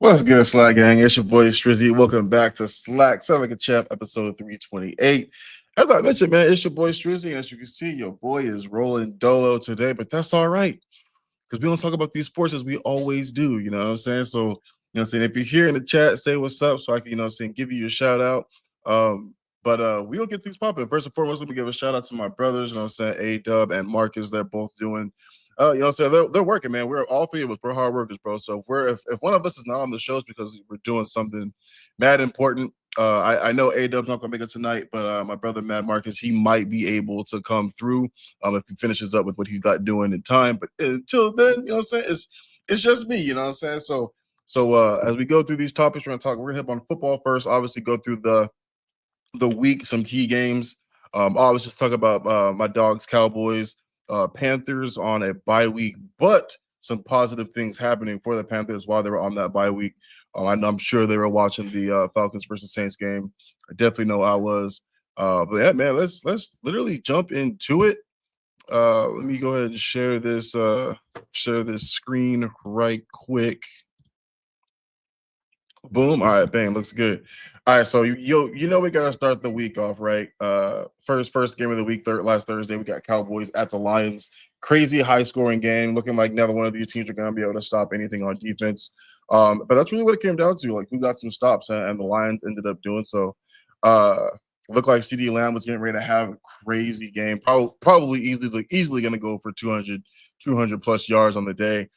What's good, Slack Gang? It's your boy Strizzy. Welcome back to Slack, Sound Like a Champ, episode 328. As I mentioned, man, it's your boy Strizzy. And as you can see, your boy is rolling dolo today, but that's all right. Because we don't talk about these sports as we always do, you know what I'm saying? So, you know what I'm saying? If you're here in the chat, say what's up so I can, you know what I'm saying, give you your shout out. But we'll get things popping. First and foremost, let me give a shout out to my brothers, you know what I'm saying, A-Dub and Marcus. They're both doing you know what I'm saying? They're working, man. We're all three of us, we're hard workers, bro. So if one of us is not on the shows because we're doing something mad important. I know A-Dub's not gonna make it tonight, but my brother Matt Marcus, he might be able to come through if he finishes up with what he's got doing in time. But until then, you know what I'm saying? It's just me, you know what I'm saying? So as we go through these topics, we're gonna hit on football first, obviously go through the week, some key games. Obviously talk about my dogs, Cowboys, Panthers on a bye week, but some positive things happening for the Panthers while they were on that bye week. I'm sure they were watching the Falcons versus Saints game. I definitely know I was. But yeah, man, let's literally jump into it. Let me go ahead and share this screen right quick. Boom. All right, bang, looks good. All right, so you know we gotta start the week off, right? First game of the week, last Thursday, we got Cowboys at the Lions. Crazy high scoring game, looking like neither one of these teams are gonna be able to stop anything on defense. But that's really what it came down to, like who got some stops, and the Lions ended up doing so. Looked like CD Lamb was getting ready to have a crazy game, probably easily gonna go for 200 plus yards on the day.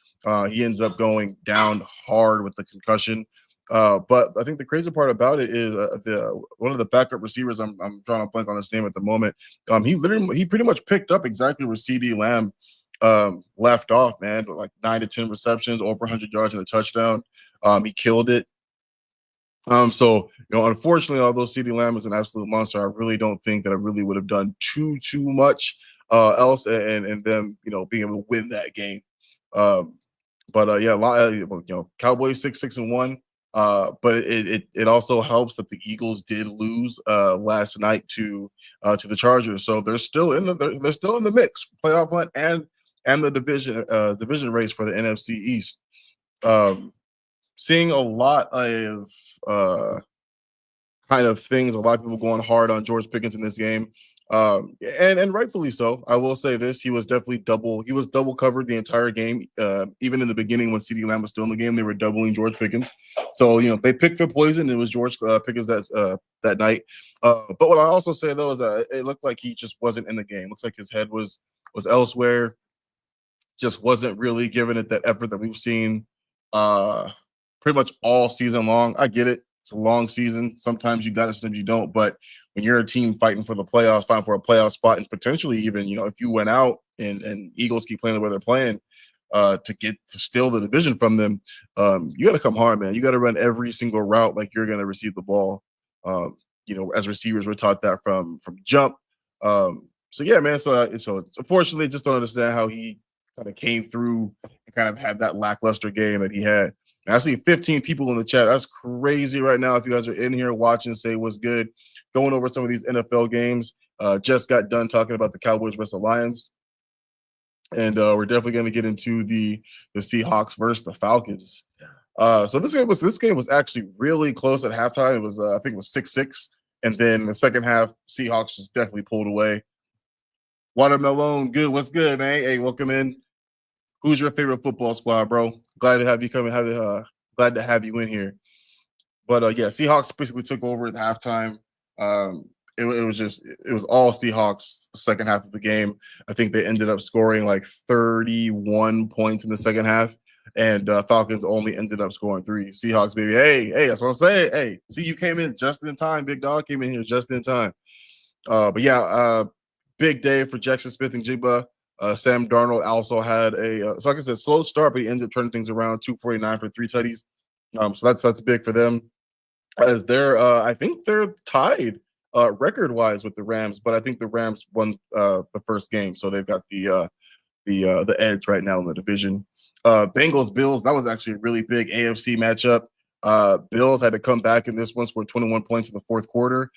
He ends up going down hard with the concussion. But I think the crazy part about it is the one of the backup receivers. I'm trying to blank on his name at the moment. He pretty much picked up exactly where CD Lamb left off, man. Like 9 to 10 receptions, over 100 yards and a touchdown. He killed it. So unfortunately, although CD Lamb is an absolute monster, I really don't think that I really would have done too much else, and them being able to win that game. But Cowboys 6-1. But it also helps that the Eagles did lose last night to the Chargers, so they're still in the mix, playoff hunt and the division race for the NFC East. Seeing a lot of kind of things, a lot of people going hard on George Pickens in this game. And rightfully so. I will say this: he was double covered the entire game. Even in the beginning, when CD Lamb was still in the game, they were doubling George Pickens. So they picked for poison. It was George Pickens that night. But what I also say though is that it looked like he just wasn't in the game. Looks like his head was elsewhere. Just wasn't really giving it that effort that we've seen pretty much all season long. I get it. It's a long season. Sometimes you got it, sometimes you don't. But when you're a team fighting for the playoffs, fighting for a playoff spot, and potentially even, if you went out and Eagles keep playing the way they're playing, to steal the division from them, you got to come hard, man. You got to run every single route like you're going to receive the ball. As receivers, we're taught that from jump. So yeah, man. So unfortunately, just don't understand how he kind of came through and kind of had that lackluster game that he had. I see 15 people in the chat. That's crazy right now. If you guys are in here watching, say what's good. Going over some of these NFL games. Just got done talking about the Cowboys versus the Lions. And we're definitely going to get into the Seahawks versus the Falcons. So this game was actually really close at halftime. It was I think it was 6-6. And then the second half, Seahawks just definitely pulled away. Watermelon, good. What's good, man? Hey, welcome in. Who's your favorite football squad, bro? Glad to have you come and glad to have you in here. But yeah, Seahawks basically took over at halftime. It was all Seahawks second half of the game. I think they ended up scoring like 31 points in the second half, and Falcons only ended up scoring 3. Seahawks, baby. Hey, that's what I'm saying. Hey, see, you came in just in time, big dog. Came in here just in time. But yeah, big day for Jackson Smith and Jigba. Sam Darnold also had so like I said, slow start, but he ended up turning things around. 249 for 3 tutties. So that's big for them. As I think they're tied record wise with the Rams, but I think the Rams won the first game, so they've got the edge right now in the division. Bengals Bills, that was actually a really big AFC matchup. Bills had to come back in this one, scored 21 points in the fourth quarter.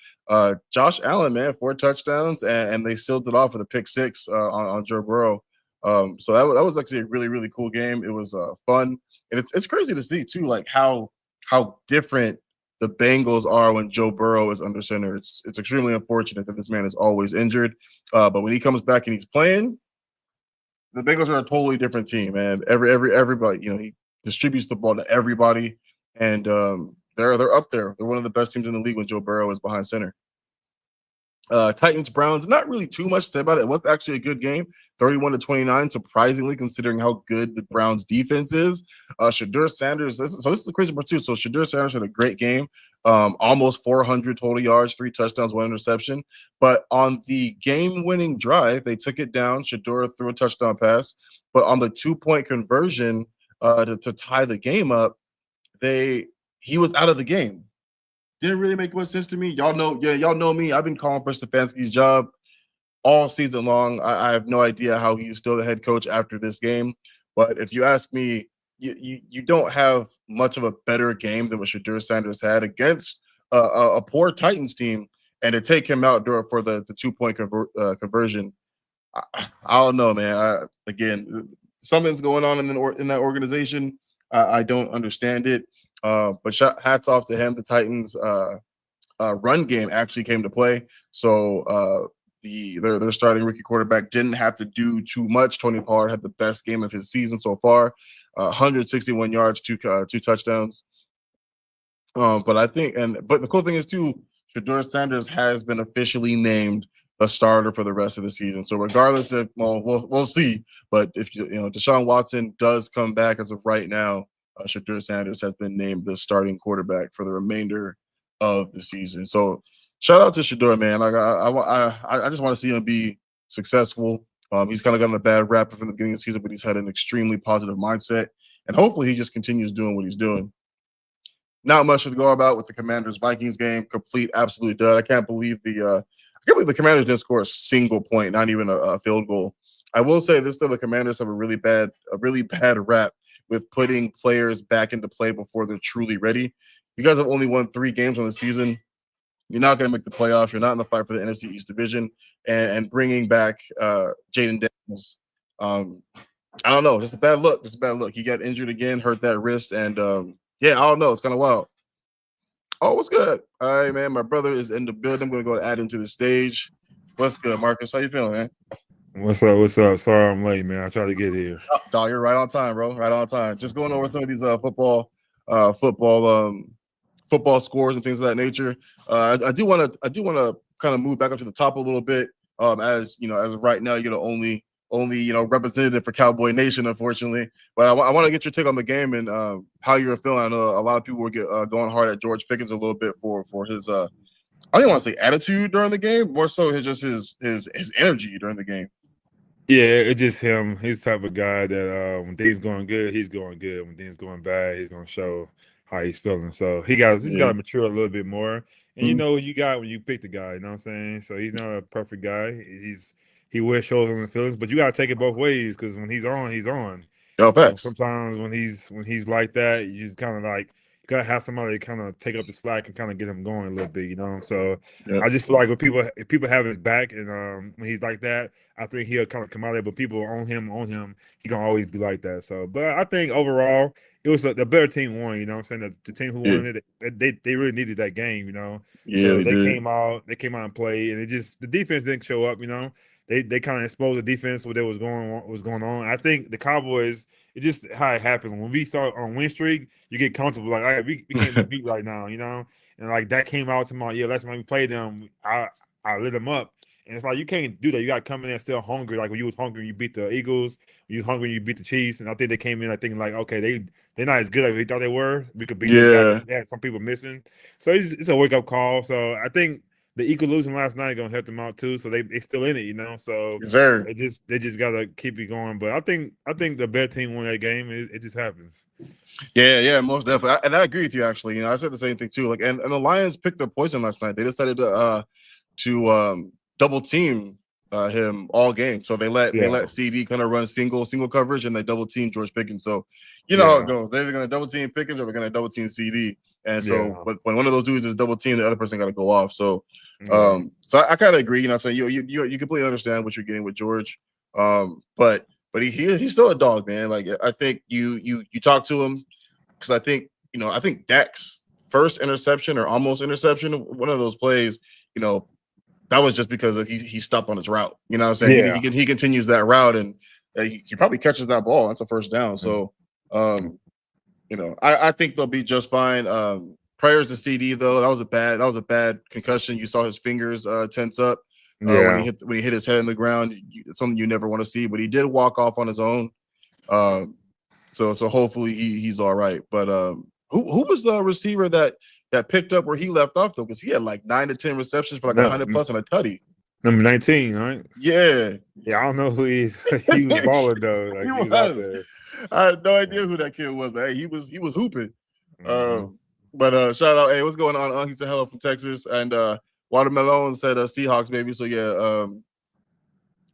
Josh Allen, man, 4 touchdowns, and they sealed it off with a pick 6 on Joe Burrow. So that was actually a really, really cool game. It was fun, and it's crazy to see too, like how how different the Bengals are when Joe Burrow is under center. It's extremely unfortunate that this man is always injured. But when he comes back and he's playing, the Bengals are a totally different team, man. Everybody, he distributes the ball to everybody, and they're up there. They're one of the best teams in the league when Joe Burrow is behind center. Titans Browns, not really too much to say about it. It was actually a good game, 31-29, surprisingly, considering how good the Browns defense is. Shedeur Sanders, this is the crazy part too. So Shedeur Sanders had a great game, almost 400 total yards, 3 touchdowns, 1 interception. But on the game-winning drive, they took it down. Shedeur threw a touchdown pass, but on the 2-point conversion to tie the game up, he was out of the game. Didn't really make much sense to me. Y'all know me. I've been calling for Stefanski's job all season long. I have no idea how he's still the head coach after this game. But if you ask me, you don't have much of a better game than what Shedeur Sanders had against a poor Titans team, and to take him out for the 2-point conversion. I don't know, man. Again, something's going on in that organization. I don't understand it. But hats off to him. The Titans' run game actually came to play. So their starting rookie quarterback didn't have to do too much. Tony Pollard had the best game of his season so far, 161 yards, two touchdowns. But the cool thing is too, Shedeur Sanders has been officially named a starter for the rest of the season. So regardless of, we'll see. But if Deshaun Watson does come back as of right now, Shedeur Sanders has been named the starting quarterback for the remainder of the season. So shout out to Shedeur, man. I just want to see him be successful. He's kind of gotten a bad rap from the beginning of the season, but he's had an extremely positive mindset, and hopefully he just continues doing what he's doing. Not much to go about with the Commanders-Vikings game. Complete, absolute dud. I can't believe the Commanders didn't score a single point, not even a field goal. I will say this though: the Commanders have a really bad rap with putting players back into play before they're truly ready. You guys have only won 3 games on the season. You're not going to make the playoffs. You're not in the fight for the NFC East division. And bringing back Jaden Daniels, I don't know, just a bad look. He got injured again, hurt that wrist, and I don't know. It's kind of wild. Oh, what's good? All right, man. My brother is in the building. I'm going to go add him to the stage. What's good, Marcus? How you feeling, man? What's up? Sorry I'm late, man. I tried to get here. Oh, dog, you're right on time, bro. Right on time. Just going over some of these football scores and things of that nature. I do want to kind of move back up to the top a little bit. As of right now, you're the only representative for Cowboy Nation, unfortunately. But I want to get your take on the game and how you're feeling. I know a lot of people were going hard at George Pickens a little bit for his I don't even want to say attitude during the game, more so his energy during the game. Yeah, it's just him. He's the type of guy that when things going good, he's going good. When things going bad, he's gonna show how he's feeling. So he's got to mature a little bit more. And you know what you got when you pick the guy, you know what I'm saying? So he's not a perfect guy. He wears shoulders on the feelings, but you gotta take it both ways because when he's on, he's on. Oh, facts. Sometimes when he's like that, you just kind of like you gotta have somebody kind of take up the slack and kind of get him going a little bit, you know. So I just feel like if people have his back and when he's like that, I think he'll kind of come out there. But people on him, he gonna always be like that. So, but I think overall it was the better team won. You know, what I'm saying the team who won it, they really needed that game. You know, so they came out and played, and the defense didn't show up. You know. They kind of exposed the defense what was going on. I think the Cowboys, it just how it happens. When we start on win streak, you get comfortable like, all right, we can't be beat right now, you know. And like that came out to my last time we played them, I lit them up. And it's like you can't do that. You got to come in there still hungry. Like when you was hungry, you beat the Eagles. When you was hungry, you beat the Chiefs. And I think they came in, I think like, okay, they're not as good as we thought they were. We could beat them. They had some people missing. So it's a wake up call. So I think the Eagles losing last night gonna help them out too, so they still in it, you know. So they just gotta keep it going. But I think the better team won that game. It just happens. Yeah, most definitely. And I agree with you actually. You know, I said the same thing too. Like, and the Lions picked their poison last night. They decided to double team him all game. So they let CD kind of run single coverage and they double team George Pickens. So you know how it goes. They're either gonna double team Pickens or they're gonna double team CD. And so, but when one of those dudes is double team, the other person got to go off. So, so I kind of agree. You know, what I'm saying you completely understand what you're getting with George. But he's still a dog, man. Like I think you talk to him because I think I think Dak's first interception or almost interception, one of those plays, that was just because he stopped on his route. You know what I'm saying? Yeah. He continues that route, and he probably catches that ball. That's a first down. So, I think they'll be just fine. Prayers to CD though. That was a bad concussion. You saw his fingers tense up when he hit his head in the ground. It's something you never want to see, but he did walk off on his own. So hopefully he's all right. But who was the receiver that picked up where he left off though? Because he had like 9 to 10 receptions for like 100 plus and a tutty. Number 19, right? Yeah. I don't know who he is. He was balling though. Like, he was out there. I had no idea who that kid was, but hey, he was hooping. But shout out, hey, what's going on? He's a hello from Texas, and Watermelon said Seahawks, baby. So yeah,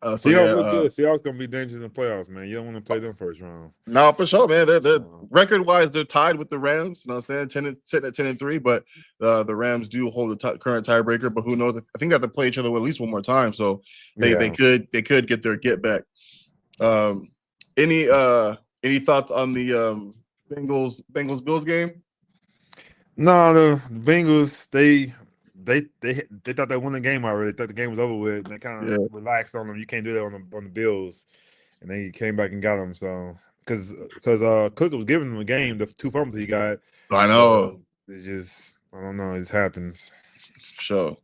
Seahawks look good. Seahawks gonna be dangerous in the playoffs, man. You don't want to play them first round. No, for sure, man. They're record wise, they're tied with the Rams. You know what I'm saying? Sitting at 10-3, but the Rams do hold the current tiebreaker. But who knows? I think they have to play each other at least one more time, so they could get their get back. Any thoughts on the Bengals Bills game? No, the Bengals they thought they won the game already. They thought the game was over with. They kind of relaxed on them. You can't do that on the Bills, and then he came back and got them. So because Cook was giving them a game, the 2 fumbles he got. I know. It's just, I don't know. It happens. Sure.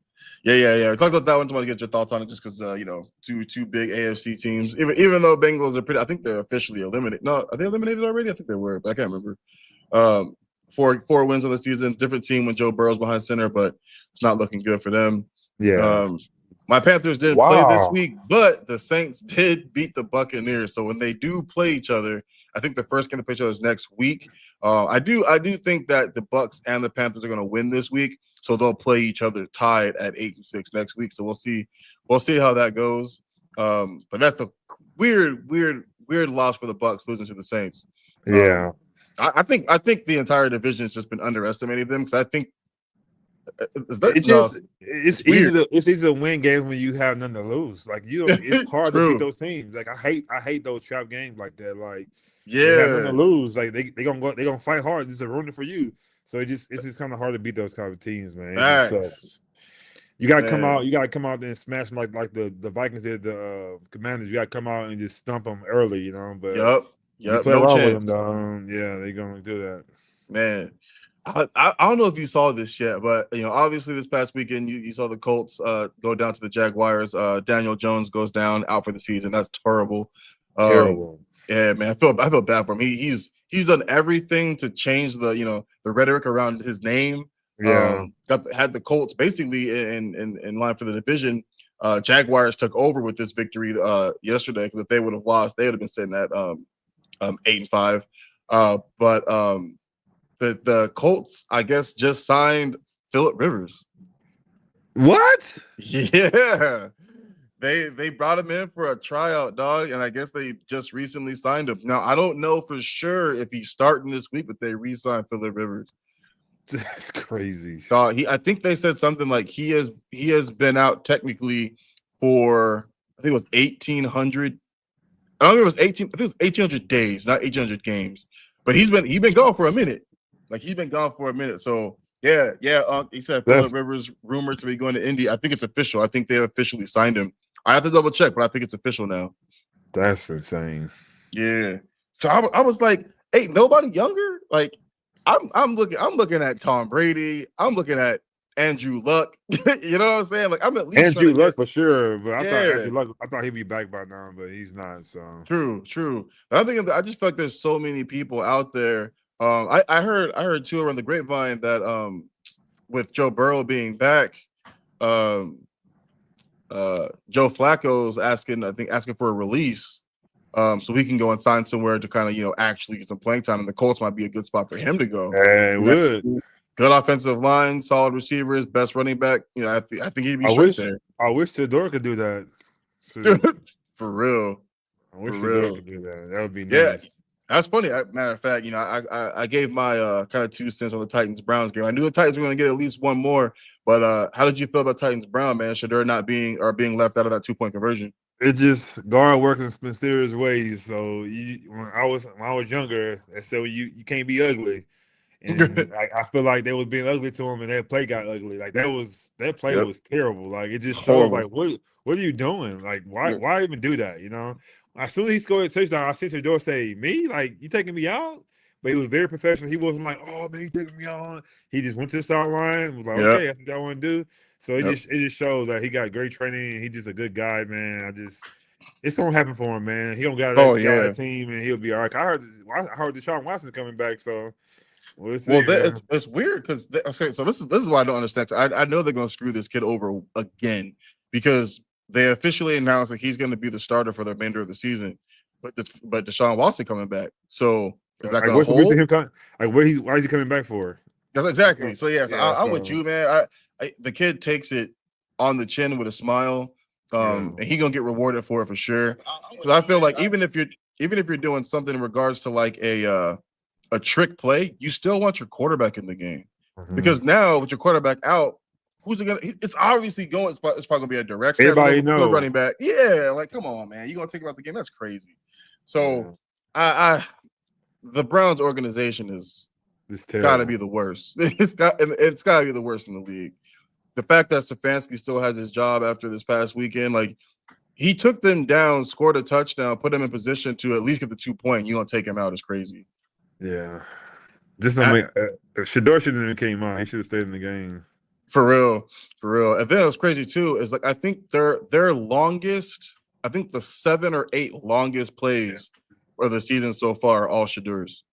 Yeah. We talked about that one. I want to get your thoughts on it, just because two big AFC teams. Even though Bengals are pretty, I think they're officially eliminated. No, are they eliminated already? I think they were, but I can't remember. 4 wins on the season. Different team when Joe Burrow's behind center, but it's not looking good for them. Yeah. My Panthers didn't play this week, but the Saints did beat the Buccaneers. So when they do play each other, I think the first game to play each other is next week. I do think that the Bucs and the Panthers are going to win this week, so they'll play each other tied at 8-6 next week. So we'll see how that goes. But that's the weird loss for the Bucs, losing to the Saints. Yeah. I think the entire division has just been underestimating them, because I think it's easy to win games when you have nothing to lose. Like, it's hard to beat those teams. Like, I hate those trap games like that. Like, they have nothing to lose. Like, they gonna fight hard. This is a ruin for you. So it's just kind of hard to beat those kind of teams, man. It sucks. You gotta come out. You gotta come out there and smash them like the Vikings did the Commanders. You gotta come out and just stump them early, But Yep. Play No well chance. with them, they're gonna do that. Man, I don't know if you saw this yet, but obviously this past weekend you saw the Colts go down to the Jaguars. Daniel Jones goes down, out for the season. That's terrible. Terrible. Yeah, man. I feel bad for him. He's done everything to change the rhetoric around his name. Yeah. Had the Colts basically in line for the division. Jaguars took over with this victory yesterday, because if they would have lost, they would have been sitting at 8-5. But the Colts, I guess, just signed Phillip Rivers. What? Yeah. They brought him in for a tryout, dog, and I guess they just recently signed him. Now, I don't know for sure if he's starting this week, but they re-signed Phillip Rivers. That's crazy. I think they said something like he has been out technically for, I think it was 1,800. I don't think it was 18. I think it was 1,800 days, not 1,800 games. But he's been gone for a minute. Like, he's been gone for a minute. So yeah. He said Phillip Rivers rumored to be going to Indy. I think it's official. I think they officially signed him. I have to double check, but I think it's official now. That's insane. Yeah. So I was like, ain't nobody younger? Like, I'm looking at Tom Brady. I'm looking at Andrew Luck. You know what I'm saying? Like, I'm at least Andrew Luck for sure, but I thought he'd be back by now, but he's not. So true. But I just feel like there's so many people out there. I heard too around the grapevine that with Joe Burrow being back, Joe Flacco's asking for a release, so he can go and sign somewhere to kind of actually get some playing time, and the Colts might be a good spot for him to go. It would. Good offensive line, solid receivers, best running back. I think he'd be straight there. I wish Theodore could do that. For real. I wish Theodore could do that. That would be nice. Yeah. That's funny. Matter of fact, I gave my kind of 2 cents on the Titans-Browns game. I knew the Titans were going to get at least one more, but how did you feel about Titans-Brown, man? Shedeur not being left out of that 2-point conversion? It just guard works in mysterious ways. So when I was younger, they said you can't be ugly. And I feel like they was being ugly to him, and their play got ugly. Like their play Yep. was terrible. Like it just showed Horrible. like what are you doing? Like Yeah. why even do that? As soon as he scored a touchdown, I see Shador say, "Me? Like you taking me out?" But he was very professional. He wasn't like, "Oh man, you taking me out." He just went to the sideline. Was like, Yep. "Okay, that's what I want to do." So it Yep. just shows that he got great training. And he's just a good guy, man. It's gonna happen for him, man. He gonna get that team, and he'll be all right. I heard Deshaun Watson's coming back, so we'll see. Well, it's weird because okay, so this is why I don't understand. I know they're gonna screw this kid over again because they officially announced that he's going to be the starter for the remainder of the season, but Deshaun Watson coming back. So is that going to hold? Why is he coming back for? That's exactly. So yes, I'm with you, man. The kid takes it on the chin with a smile. And he gonna get rewarded for it for sure. Because I feel like even if you're doing something in regards to like a trick play, you still want your quarterback in the game. Because now with your quarterback out, who's it gonna? It's obviously going. It's probably gonna be a direct step. Everybody knows running back. Yeah, like come on, man, you gonna take him out the game? That's crazy. So the Browns organization is got to be the worst. It's got to be the worst in the league. The fact that Stefanski still has his job after this past weekend, like he took them down, scored a touchdown, put them in position to at least get the 2 point. You gonna take him out is crazy. Yeah, Shador shouldn't have came out. He should have stayed in the game. For real. And then it was crazy too. Is like I think their longest, I think the 7 or 8 longest plays of the season so far are all Shador's.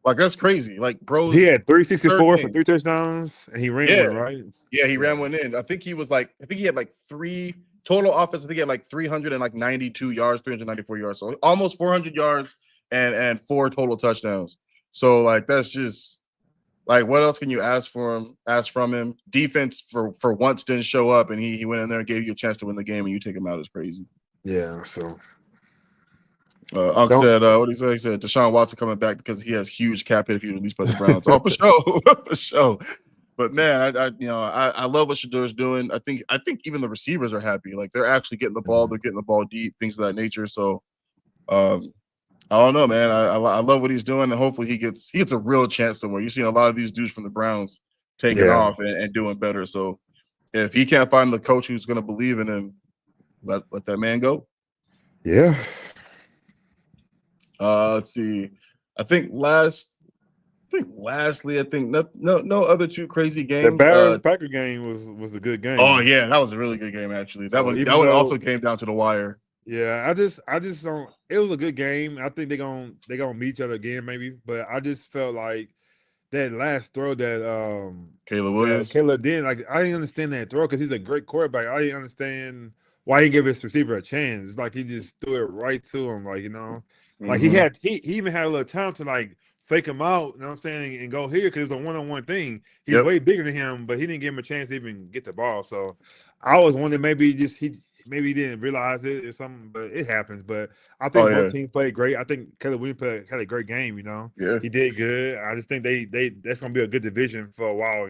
Like that's crazy. Like bro, he had 364 for 3 touchdowns, and he ran one, right? Yeah, he ran one in. I think he had like 3 total offense. I think he had like 392 yards, 394 yards. So almost 400 yards and 4 total touchdowns. So like that's just like what else can you ask from him? Defense for once didn't show up, and he went in there and gave you a chance to win the game, and you take him out is crazy. Yeah. So. Unc said, what did he say? He said Deshaun Watson coming back because he has huge cap hit if he released by the Browns. Oh, for sure, for sure. But man, I love what Shador's doing. I think even the receivers are happy. Like they're actually getting the ball. They're getting the ball deep, things of that nature. So, I don't know, man. I love what he's doing, and hopefully he gets a real chance somewhere. You're seeing a lot of these dudes from the Browns taking off and doing better. So, if he can't find the coach who's going to believe in him, let that man go. Yeah. Let's see. I think lastly, no other too crazy games. The Bears-Packer game was a good game. Oh yeah, that was a really good game actually. That one also came down to the wire. Yeah, I just don't. It was a good game. I think they're gonna meet each other again maybe, but I just felt like that last throw that Caleb Williams. Caleb did, like I didn't understand that throw because he's a great quarterback. I didn't understand why he gave his receiver a chance. It's like he just threw it right to him, like like he even had a little time to like fake him out, you know what I'm saying, and go here because it's a one-on-one thing. He's way bigger than him, but he didn't give him a chance to even get the ball. So I was wondering maybe he didn't realize it or something, but it happens. But I think both teams played great. I think Caleb Williams had a great game, Yeah. He did good. I just think that's gonna be a good division for a while,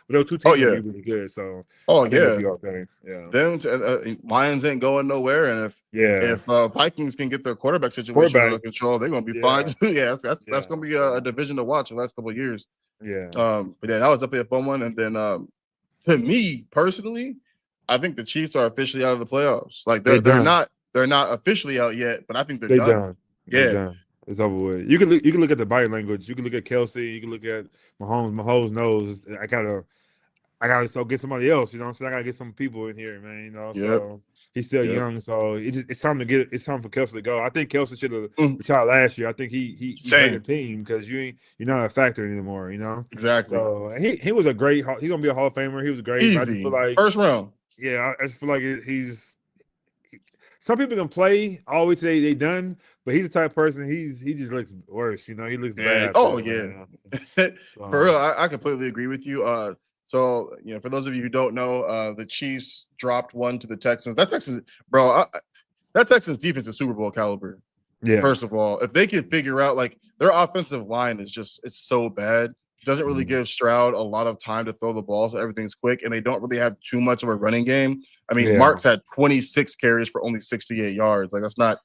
But those two teams are really good. So yeah. Okay. Yeah. Them Lions ain't going nowhere, and if Vikings can get their quarterback situation under control, they're gonna be fine. Yeah, that's gonna be a division to watch the last couple of years. Yeah. But yeah, that was definitely a fun one. And then to me personally, I think the Chiefs are officially out of the playoffs. Like they're not officially out yet, but I think they're done. They're done. It's over with. You can look at the body language. You can look at Kelsey. You can look at Mahomes. Mahomes knows I gotta get somebody else. You know what I'm saying? I gotta get some people in here, man. So he's still young. So it's time for Kelsey to go. I think Kelsey should have retired last year. I think he made a team because you're not a factor anymore. Exactly. So he was a great. He's gonna be a Hall of Famer. He was great. Easy. I just feel like first round. Yeah, I just feel like he's. Some people can play. Always say they done, but he's the type of person. He just looks worse. He looks bad. Oh yeah. For real, I completely agree with you. So for those of you who don't know, the Chiefs dropped one to the Texans. That Texans defense is Super Bowl caliber. Yeah. First of all, if they can figure out like their offensive line is it's so bad. Doesn't really give Stroud a lot of time to throw the ball, so everything's quick, and they don't really have too much of a running game. I mean, Marks had 26 carries for only 68 yards. Like that's not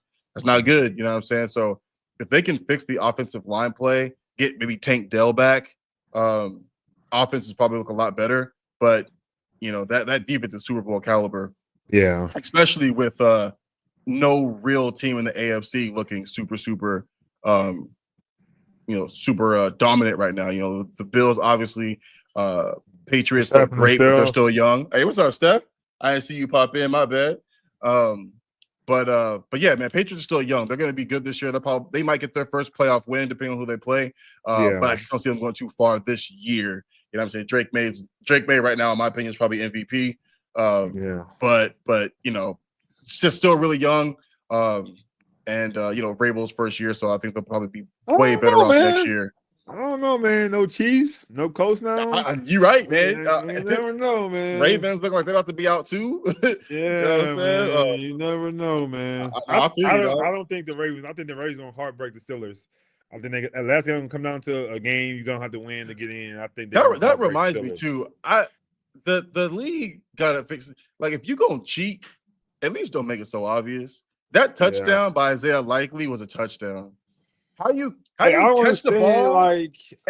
good. You know what I'm saying? So if they can fix the offensive line play, get maybe Tank Dell back, offenses probably look a lot better. But that defense is Super Bowl caliber, Yeah. especially with no real team in the AFC looking super super super dominant right now. The Bills obviously, Patriots look great, but they're still young. Hey, what's up, Steph? I didn't see you pop in. My bad. But yeah, man, Patriots are still young. They're going to be good this year. They might get their first playoff win depending on who they play. But I just don't see them going too far this year. You know what I'm saying? Drake May right now, in my opinion, is probably MVP. But it's just still really young. And Vrabel's first year, so I think they'll probably be way better off next year. I don't know, man. No Chiefs, no Colts now. You're right, man. You never know, man. Ravens look like they're about to be out too. Yeah, man. You never know, man. I don't think the Ravens. I think the Ravens gonna heartbreak the Steelers. I think last game gonna come down to a game you're gonna have to win to get in. I think that reminds me too. The league gotta fix it. Like, if you gonna cheat, at least don't make it so obvious. That touchdown by Isaiah Likely was a touchdown. How you catch the ball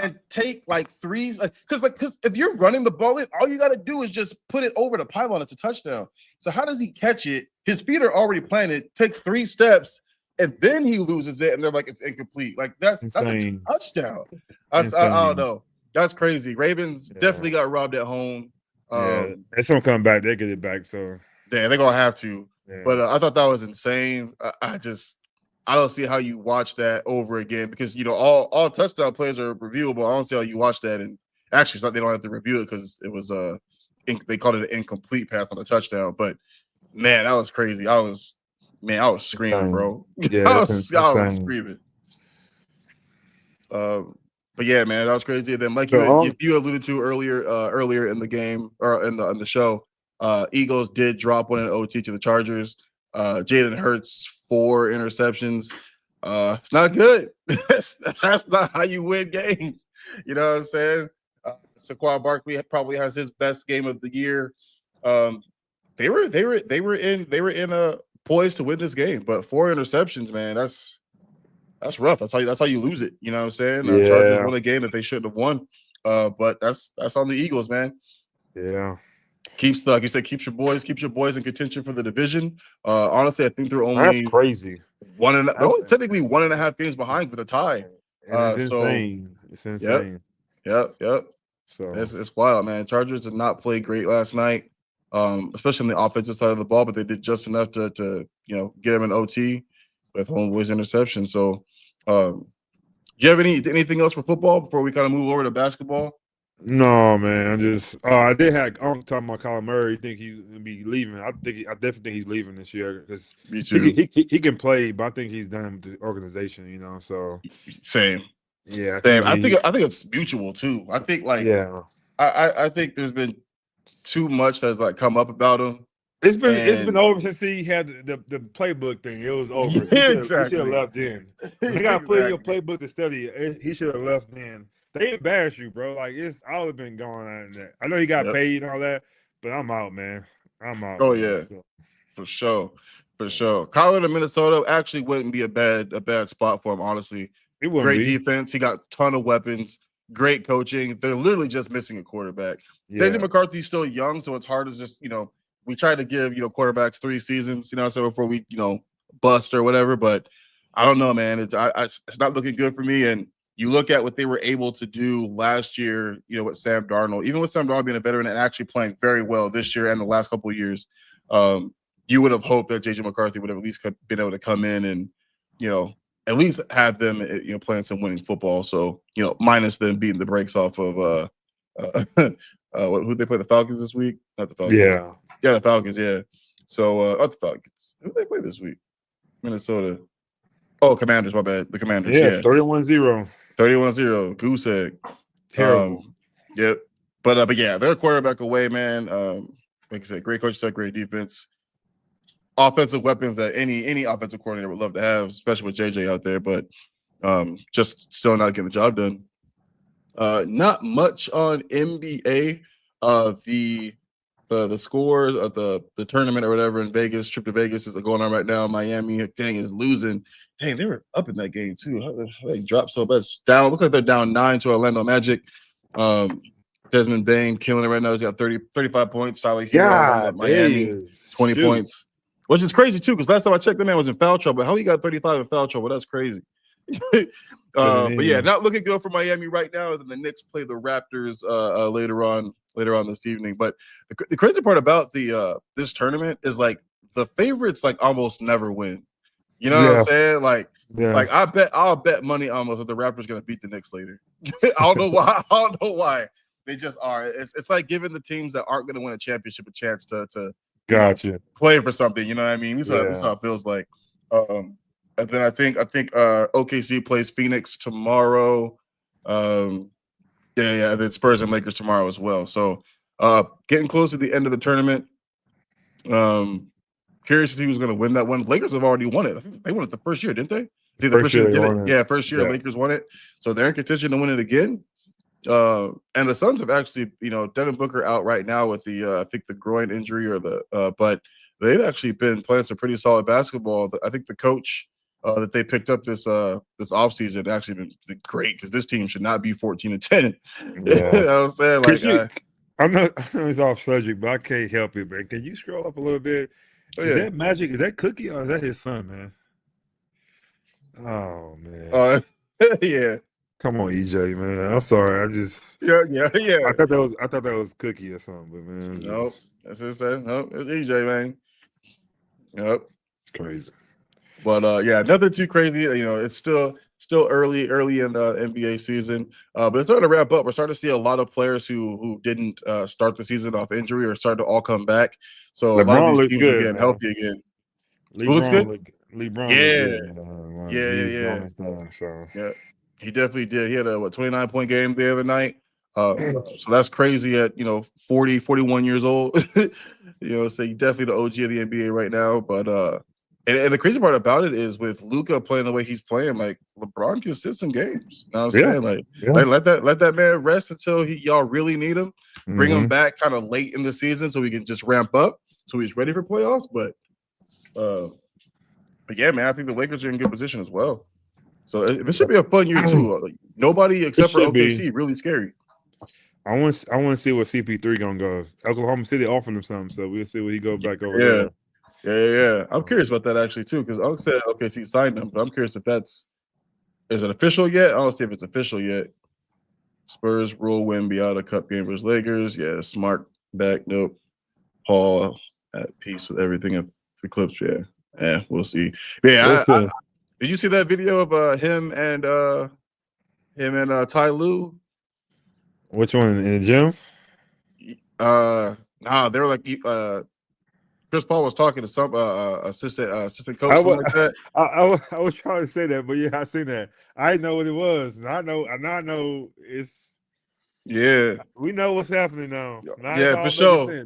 and take threes? Because if you're running the ball, all you got to do is just put it over the pylon. It's a touchdown. So how does he catch it? His feet are already planted. Takes 3 steps, and then he loses it, and they're like, it's incomplete. Like that's a touchdown. I don't know. That's crazy. Ravens definitely got robbed at home. It's gonna come back. They get it back. So they're gonna have to. Yeah. But I thought that was insane. I don't see how you watch that over again, because all touchdown plays are reviewable. I don't see how you watch that, and actually, it's not, they don't have to review it because it was they called it an incomplete pass on a touchdown. But man, that was crazy. I was screaming, bro. Yeah, I was screaming. But yeah, man, that was crazy. And then, like you alluded to earlier in the game or in the show, Eagles did drop one in OT to the Chargers. Jalen Hurts 4 interceptions. It's not good. That's not how you win games. You know what I'm saying? Saquon Barkley probably has his best game of the year. They were in a poised to win this game, but 4 interceptions, man. That's rough. That's how you lose it. You know what I'm saying? Chargers won a game that they shouldn't have won. But that's on the Eagles, man. Yeah. Keeps your boys in contention for the division. Honestly, I think they're only that's crazy. Technically 1.5 games behind with a tie. It's insane. It's insane. Yep. So it's wild, man. Chargers did not play great last night, especially on the offensive side of the ball, but they did just enough to get them an OT with homeboy's interception. So, do you have anything else for football before we kind of move over to basketball? No, man. I'm talking about Kyler Murray. You think he's gonna be leaving? I definitely think he's leaving this year because me too. He can play, but I think he's done with the organization. So same. Yeah, same. I think it's mutual too. I think I think there's been too much that's come up about him. It's been over since he had the playbook thing. It was over. He should have left then. You got to put in your playbook to study. He should have left then. They embarrass you, bro. Like, it's all been going on there. I know he got paid and all that, but I'm out, man. I'm out. Oh, yeah. For sure. Colorado to Minnesota actually wouldn't be a bad spot for him, honestly. It wouldn't Great be. defense. He got a ton of weapons. Great coaching. They're literally just missing a quarterback. Yeah. JJ McCarthy's still young, so it's hard to just, we try to give, quarterbacks 3 seasons, so before we, bust or whatever. But I don't know, man. It's not looking good for me. And you look at what they were able to do last year, with Sam Darnold, even with Sam Darnold being a veteran and actually playing very well this year and the last couple of years, you would have hoped that JJ McCarthy would have at least been able to come in and, at least have them, playing some winning football. So, minus them beating the brakes off of who they play, the Falcons this week? Not the Falcons. Yeah, the Falcons. Yeah. So not the Falcons. Who they play this week? Minnesota. Oh, Commanders. My bad. The Commanders. Yeah. 31-0. 31-0. Goose egg. Terrible. Yep. But yeah, they're a quarterback away, man. Like I said, great coach, great defense. Offensive weapons that any offensive coordinator would love to have, especially with JJ out there, but just still not getting the job done. Not much on NBA. The the scores of the tournament or whatever in Vegas, trip to Vegas is going on right now. Miami, dang, is losing. Dang, they were up in that game too. How they dropped so much down. Look like they're down 9 to Orlando Magic. Desmond Bain killing it right now. He's got 35 points. Solid hero on that Miami, 20 points, which is crazy too. Because last time I checked, the man was in foul trouble. How he got 35 in foul trouble? That's crazy. But yeah, not looking good for Miami right now. And then the Knicks play the Raptors later on this evening. But the crazy part about the this tournament is like the favorites like almost never win. You know what I'm saying? Like I'll bet money almost that the Raptors gonna beat the Knicks later. I don't know why. I don't know why. They just are. It's like giving the teams that aren't gonna win a championship a chance to play for something. You know what I mean? This is how it feels like. And then I think OKC plays Phoenix tomorrow. And then Spurs and Lakers tomorrow as well. So getting close to the end of the tournament. Curious to see who's going to win that one. Lakers have already won it. I think they won it the first year, didn't they? First year they did it. Yeah, first year Lakers won it. So they're in contention to win it again. And the Suns have actually, Devin Booker out right now with the I think the groin injury or but they've actually been playing some pretty solid basketball. I think the coach that they picked up this offseason actually been great because this team should not be 14-10. Yeah. You know what I'm saying? Like, I know it's off subject, but I can't help it, man. Can you scroll up a little bit? Is that Magic? Is that Cookie or is that his son, man? Oh man. Yeah. Come on, EJ, man. I'm sorry. I just yeah. I thought that was Cookie or something, but man. Nope. That's what it said. Nope, it's EJ, man. Yep. It's crazy. But nothing too crazy. It's still early in the NBA season. But it's starting to ramp up. We're starting to see a lot of players who didn't start the season off injury or starting to all come back. So LeBron a lot of these teams good, are getting man. healthy again. LeBron looks good? LeBron Yeah. He definitely did. He had a 29-point game the other night. So that's crazy at 40, 41 years old. So he's definitely the OG of the NBA right now. But and the crazy part about it is with Luka playing the way he's playing, like LeBron can sit some games. You know what I'm saying? Like let that man rest until y'all really need him. Bring him back kind of late in the season so we can just ramp up so he's ready for playoffs. But yeah, man, I think the Lakers are in good position as well. So this should be a fun year too. Nobody except for OKC really scary. I want to see where CP3 gonna go. Oklahoma City offered him something, so we'll see where he go back over there. Yeah. I'm curious about that actually too, because Unc said OKC signed him, but I'm curious if is it official yet? I don't see if it's official yet. Spurs rule win Beata Cup game versus Lakers. Yeah, Smart back. Nope. Paul at peace with everything at the Clips. Yeah, we'll see. Yeah, did you see that video of him and Ty Lue? Which one, in the gym? Nah, they were like Chris Paul was talking to some assistant coach, something like that. I was trying to say that, but yeah, I seen that. I didn't know what it was. I know it's we know what's happening now. For sure.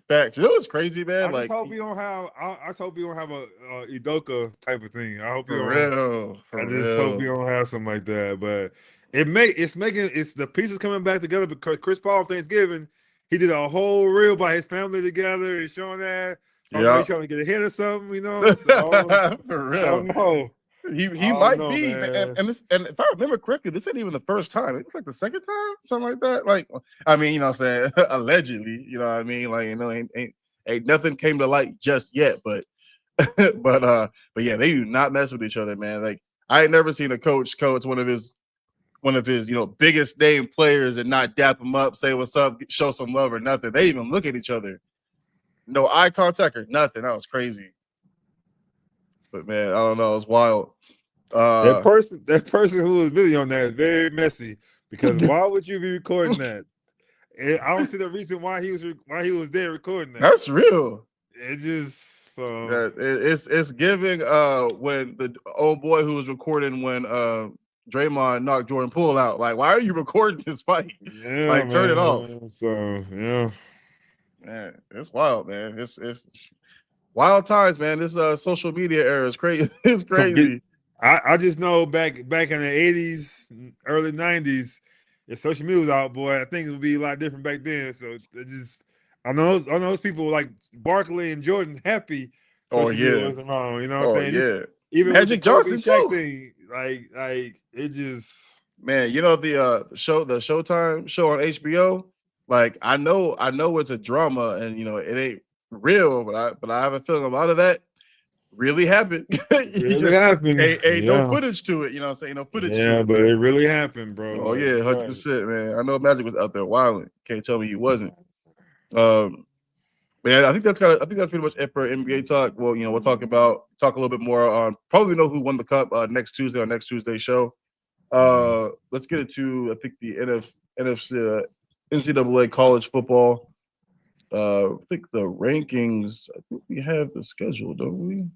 Facts. You know what's crazy, man? I just hope you don't have a Udoka type of thing. I hope you don't. Hope you don't have something like that. But it's the pieces coming back together because Chris Paul on Thanksgiving, he did a whole reel by his family together and showing that. He's trying to get a hit or something, So, for real. I don't know. He might be, and if I remember correctly, this ain't even the first time. It's like the second time, something like that. Like, I mean, I'm saying allegedly, you know what I mean? Like, ain't nothing came to light just yet, but but yeah, they do not mess with each other, man. Like, I ain't never seen a coach one of his biggest name players and not dap him up, say what's up, show some love or nothing. They even look at each other, no eye contact or nothing. That was crazy. But man, I don't know. It's wild. That person who was video on that is very messy because why would you be recording that? I don't see the reason why he was there recording that. That's real. It just it's giving when the old boy who was recording when Draymond knocked Jordan Poole out. Like, why are you recording this fight? Yeah, turn it off. So yeah, man, it's wild, man. It's wild times, man. This social media era is crazy. It's crazy. I just know back in the 80s, early 90s, if social media was out, boy, things would be a lot different back then. So it just, I know those people like Barkley and Jordan happy Oh social media yeah. wasn't wrong. You know what I'm Oh saying? This, yeah. even with the Magic Kobe Johnson Shaq too. thing, like it just. Man, you know the Showtime show on HBO. Like I know it's a drama, and you know it ain't real, but I have a feeling a lot of that really happened. You Really just happened. ain't no Yeah. footage to it. You know what I'm saying? No footage to Yeah, it, but it but really happened, bro. oh Like, yeah, you're 100%, man. I know Magic was out there wilding. Can't tell me he wasn't. Um, yeah, I think that's pretty much it for NBA talk. Well, you know, we'll talk a little bit more on probably know who won the cup next Tuesday on next Tuesday's show. Let's get into I think the NFC NCAA college football. I think the rankings. I think we have the schedule, don't we?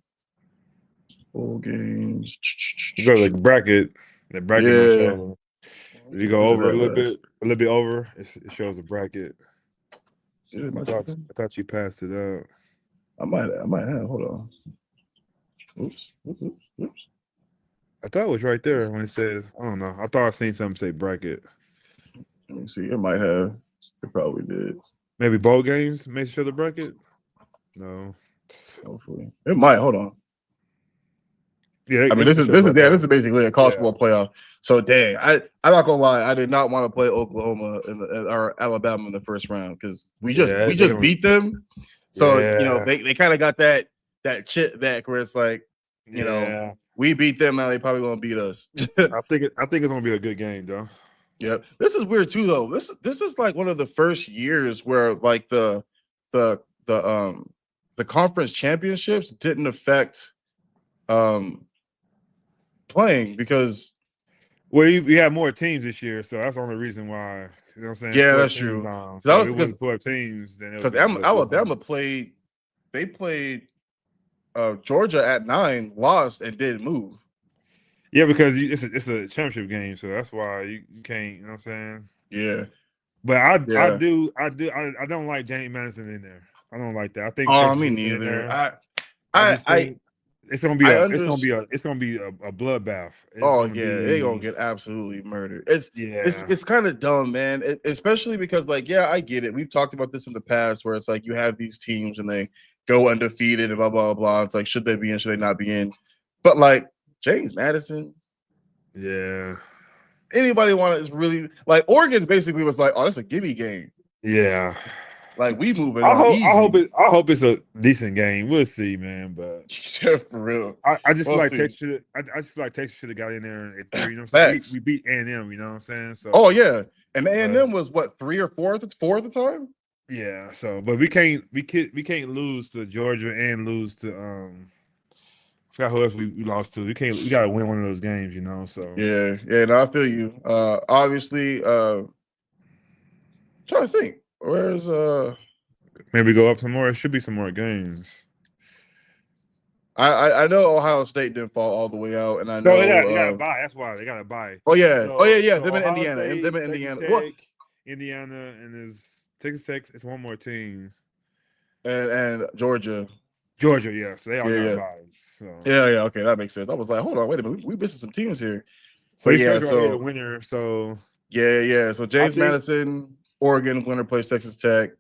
Bowl games. You go to the bracket. The bracket don't Yeah. show. If you go over a little bit over, it shows the bracket. I thought you passed it out. I might have. Hold on. Oops. I thought it was right there when it says, I don't know. I thought I seen something say bracket. Let me see. It might have. It probably did. Maybe bowl games make sure the bracket? No. Hopefully. It might. Hold on. Yeah, I mean, this is basically a college football playoff. So dang, I'm not gonna lie, I did not want to play Oklahoma or Alabama in the first round because we just beat them. So you know they kind of got that chip back where it's like, you know, we beat them, now they probably gonna beat us. I think it's gonna be a good game, though. Yeah, this is weird too, though. This is like one of the first years where like the conference championships didn't affect playing because we have more teams this year, so that's the only reason why. You know what I'm saying? Yeah, that's true. So it was 4 teams. Then Alabama played. They played Georgia at 9, lost, and didn't move. Yeah, because it's a championship game, so that's why you can't. You know what I'm saying? Yeah, but I don't like James Madison in there. I don't like that. I think. Oh, me neither. I think it's gonna be a bloodbath. They're gonna get absolutely murdered. It's kind of dumb, man. Especially because like, yeah, I get it. We've talked about this in the past where it's like you have these teams and they go undefeated and blah blah blah. It's like, should they be in? Should they not be in? But like James Madison, yeah. Anybody want to really like Oregon? Basically, was like, oh, that's a gimme game. Yeah. Like we moving. I hope it's a decent game. We'll see, man. But yeah, for real, I just feel like Texas should. I just feel like Texas should have got in there at 3. You know what I'm saying? We beat A&M. You know what I'm saying? So. Oh yeah, and A&M was what 3 or 4? It's 4 at the time. Yeah. So, but we can't lose to Georgia and lose to I forgot who else we lost to. We gotta win one of those games. You know. So. Yeah. No, I feel you. Obviously, trying to think. Where's maybe go up some more? It should be some more games. I know Ohio State didn't fall all the way out, and I know they gotta buy. That's why they gotta buy. Oh yeah, so them in Indiana, Tech, Indiana, and there's Texas Tech. It's one more team, and Georgia, yeah. So they all gotta buy. So yeah, okay, that makes sense. I was like, hold on, wait a minute, we missing some teams here. So the winner. So yeah. So James Madison. Oregon winner plays Texas Tech.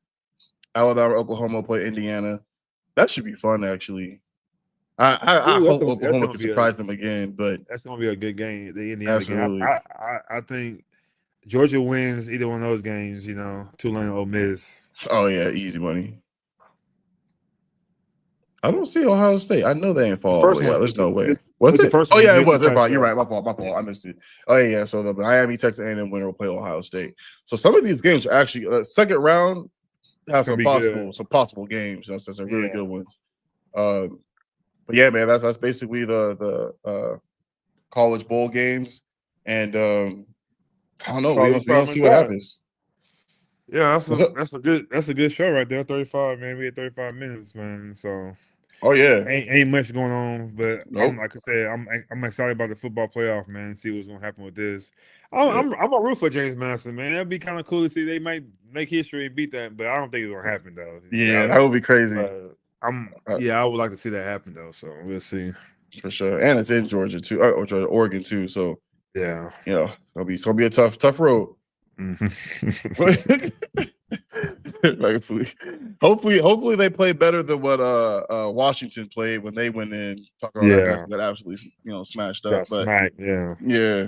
Alabama, Oklahoma play Indiana. That should be fun, actually. I hope Oklahoma can surprise them again, but that's gonna be a good game. The Indiana absolutely. game. I think Georgia wins either one of those games. You know, Tulane, Ole Miss. Oh yeah, easy money. I don't see Ohio State. I know they ain't fall. There's no way. Was it? First it was. You're right. My fault. I missed it. Oh yeah. So the Miami, Texas A&M winner will play Ohio State. So some of these games are actually second round have some possible games. That's some really good ones. But yeah, man, that's basically the college bowl games, and I don't know. We'll see what happens. Yeah, that's a good show right there. 35, man. We had 35 minutes, man. So ain't much going on, but like I said, I'm excited about the football playoff, man. See what's gonna happen with this. I'm a root for James Madison, man. That'd be kind of cool to see. They might make history and beat that, but I don't think it's gonna happen though. Yeah, that would be crazy. I would like to see that happen though. So we'll see for sure. And it's in Georgia too, or Oregon too. So yeah, it's gonna be a tough road. Mhm. Rightfully. Hopefully they play better than what Washington played when they went in. Talking about Yeah, that absolutely smashed up. got But smacked. Yeah. yeah,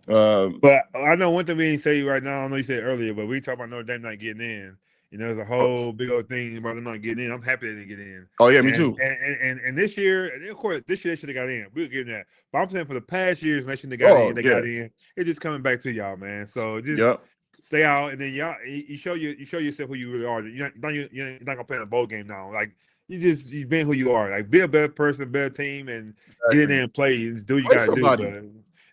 But I know one thing we didn't say right now. I know you said earlier, but we talk about Notre Dame not getting in. There's a oh, whole big old thing about them not getting in. I'm happy they didn't get in. oh yeah, me And too. and this year, and of course, this year they should have got in. We'll give them that. But I'm saying for the past years, when they shouldn't have got in, Oh they yeah, got in. It's just coming back to y'all, man. So just yep, stay out, and then y'all you show yourself who you really are. You're not gonna play in a bowl game now. Like you've been who you are. Like be a better person, better team, and get in exactly. there and play and do what you Play got to do. somebody. But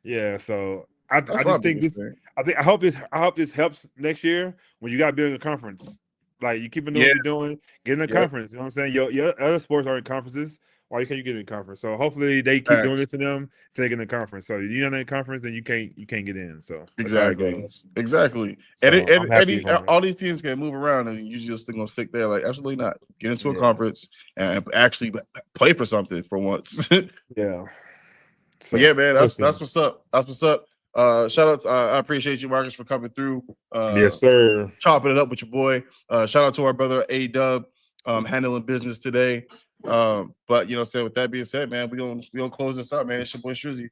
yeah, so I That's my just think biggest this. thing. I hope this helps next year when you got to build a conference. Like you keep doing Yeah, what you're doing, get in a yep. conference. You know what I'm saying? Your other sports are in conferences. Why can't you get in a conference? So hopefully they keep doing Facts. this to them, taking the conference. So you're not in a conference, then you can't get in. So that's how it Exactly. goes. Exactly. And, So I'm happy for all it. these teams can move around and you just gonna stick there. Like, absolutely not. Get into a Yeah, conference and actually play for something for once. But yeah. yeah, So man, we'll that's see. what's up. That's what's up. Shout out. I appreciate you, Marcus, for coming through. Yes, sir. Chopping it up with your boy. Shout out to our brother A Dub, handling business today. But with that being said, man, we gonna close this out, man. It's your boy Shrizzy.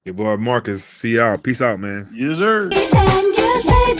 Your boy Marcus. See y'all. Peace out, man. Yes, sir. And you say